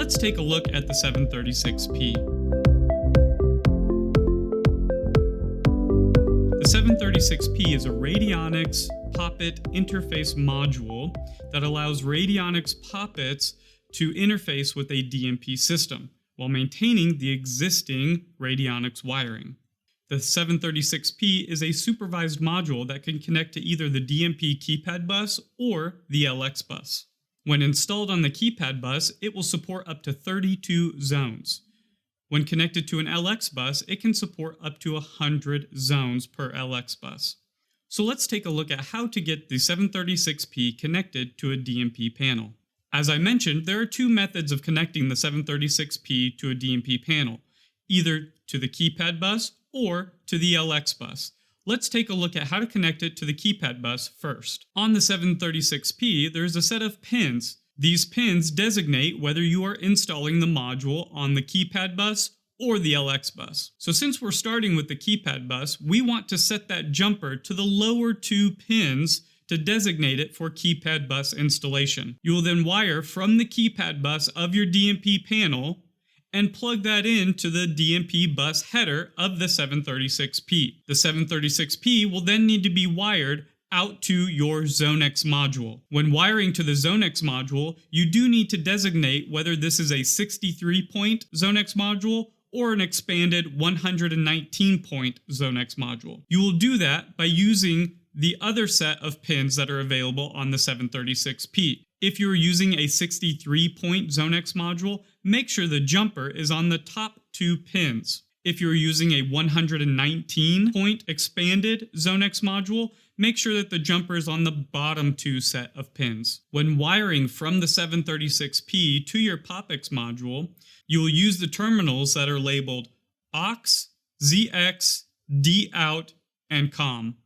let's take a look at the 736P. The 736P is a Radionics POPIT interface module that allows Radionics POPITs to interface with a DMP system while maintaining the existing Radionics wiring. The 736P is a supervised module that can connect to either the DMP keypad bus or the LX bus. When installed on the keypad bus, it will support up to 32 zones. When connected to an LX bus, it can support up to 100 zones per LX bus. So let's take a look at how to get the 736P connected to a DMP panel. As I mentioned, there are two methods of connecting the 736P to a DMP panel, either to the keypad bus or to the LX bus. Let's take a look at how to connect it to the keypad bus first. On the 736P, there's a set of pins. These pins designate whether you are installing the module on the keypad bus or the LX bus. So since we're starting with the keypad bus, we want to set that jumper to the lower two pins to designate it for keypad bus installation. You will then wire from the keypad bus of your DMP panel and plug that into the DMP bus header of the 736P. The 736P will then need to be wired out to your ZoneX module. When wiring to the ZoneX module, you do need to designate whether this is a 63-point ZoneX module or an expanded 119-point ZoneX module. You will do that by using the other set of pins that are available on the 736P. If you're using a 63-point ZoneX module, make sure the jumper is on the top two pins. If you're using a 119-point expanded ZoneX module, make sure that the jumper is on the bottom two set of pins. When wiring from the 736P to your POPIX module, you will use the terminals that are labeled aux, ZX, DOUT, and COM.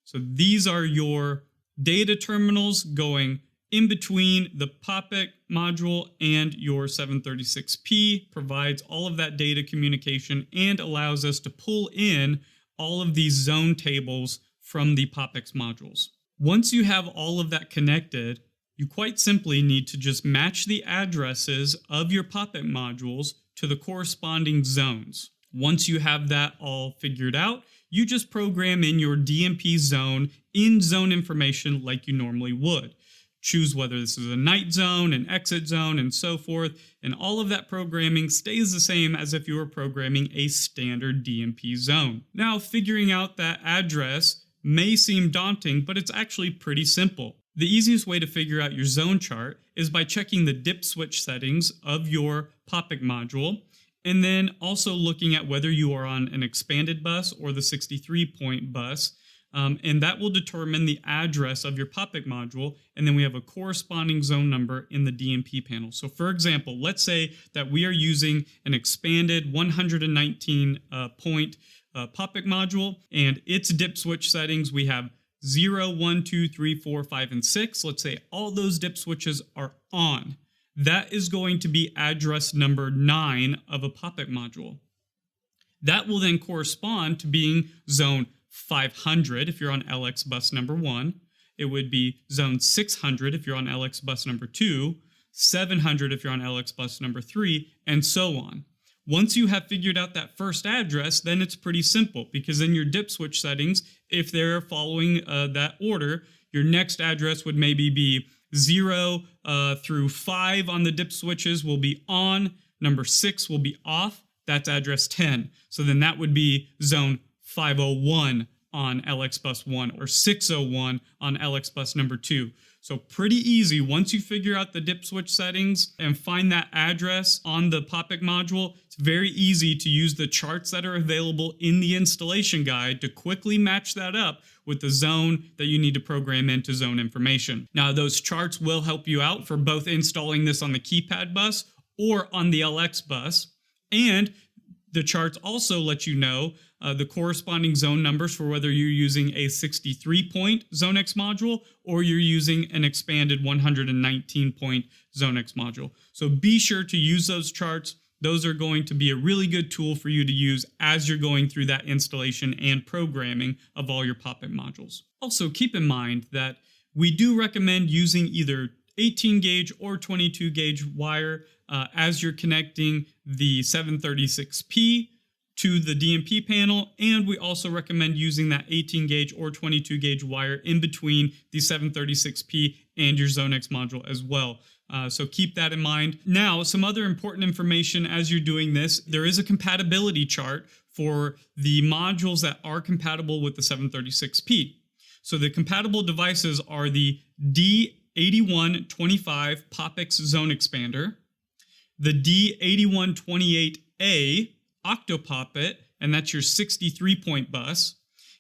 So these are your data terminals going in between the POPIT module and your 736P, provides all of that data communication and allows us to pull in all of these zone tables from the POPIX modules. Once you have all of that connected, you quite simply need to just match the addresses of your POPIT modules to the corresponding zones. Once you have that all figured out, you just program in your DMP zone in zone information like you normally would. Choose whether this is a night zone, an exit zone, and so forth, and all of that programming stays the same as if you were programming a standard DMP zone. Now, figuring out that address may seem daunting, but it's actually pretty simple. The easiest way to figure out your zone chart is by checking the dip switch settings of your POPIT module, and then also looking at whether you are on an expanded bus or the 63-point bus, and that will determine the address of your POPIT module, and then we have a corresponding zone number in the DMP panel. So for example, let's say that we are using an expanded 119-point POPIT module, and its dip switch settings, we have 0, 1, 2, 3, 4, 5, and 6. Let's say all those dip switches are on. That is going to be address number 9 of a POPIT module. That will then correspond to being zone 500 if you're on LX bus number 1. It would be zone 600 if you're on LX bus number 2, 700 if you're on LX bus number 3, and so on. Once you have figured out that first address, then it's pretty simple, because in your dip switch settings, if they're following that order, your next address would maybe be 0 through 5 on the dip switches will be on, number 6 will be off, that's address 10. So then that would be zone 501 on LX bus 1 or 601 on LX bus number 2. So pretty easy. Once you figure out the dip switch settings and find that address on the POPIT module, it's very easy to use the charts that are available in the installation guide to quickly match that up with the zone that you need to program into zone information. Now, those charts will help you out for both installing this on the keypad bus or on the LX bus, and the charts also let you know the corresponding zone numbers for whether you're using a 63-point ZoneX module or you're using an expanded 119-point ZoneX module. So be sure to use those charts. Those are going to be a really good tool for you to use as you're going through that installation and programming of all your POPIT modules. Also, keep in mind that we do recommend using either 18 gauge or 22 gauge wire as you're connecting the 736P to the DMP panel, and we also recommend using that 18 gauge or 22 gauge wire in between the 736P and your Zonex module as well. So keep that in mind. Now, some other important information as you're doing this, there is a compatibility chart for the modules that are compatible with the 736P. So the compatible devices are the D8125 POPIT Zone Expander, the D8128A OctoPOPIT, and that's your 63-point bus,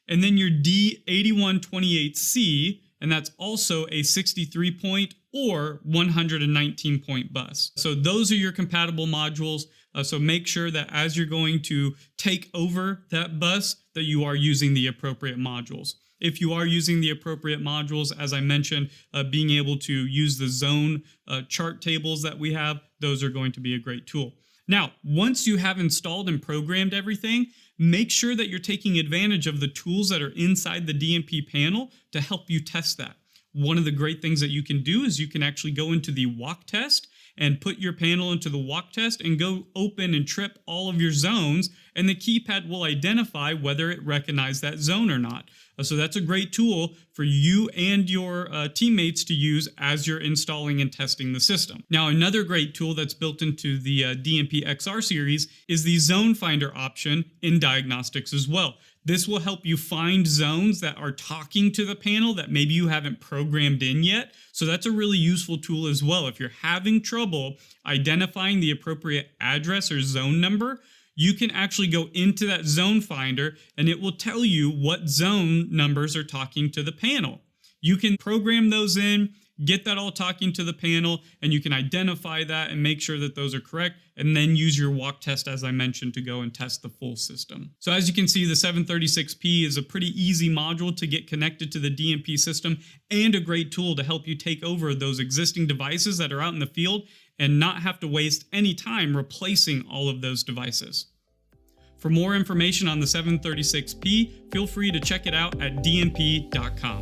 and then your D8128C, and that's also a 63-point or 119-point bus. So those are your compatible modules. So make sure that as you're going to take over that bus, that you are using the appropriate modules. If you are using the appropriate modules, as I mentioned, being able to use the zone chart tables that we have, those are going to be a great tool. Now, once you have installed and programmed everything, make sure that you're taking advantage of the tools that are inside the DMP panel to help you test that. One of the great things that you can do is you can actually go into the walk test and put your panel into the walk test and go open and trip all of your zones, and the keypad will identify whether it recognized that zone or not. So that's a great tool for you and your teammates to use as you're installing and testing the system. Now, another great tool that's built into the DMP XR series is the Zone Finder option in diagnostics as well. This will help you find zones that are talking to the panel that maybe you haven't programmed in yet. So that's a really useful tool as well. If you're having trouble identifying the appropriate address or zone number, you can actually go into that zone finder and it will tell you what zone numbers are talking to the panel. You can program those in, get that all talking to the panel, and you can identify that and make sure that those are correct, and then use your walk test, as I mentioned, to go and test the full system. So as you can see, the 736P is a pretty easy module to get connected to the DMP system and a great tool to help you take over those existing devices that are out in the field and not have to waste any time replacing all of those devices. For more information on the 736P, feel free to check it out at dmp.com.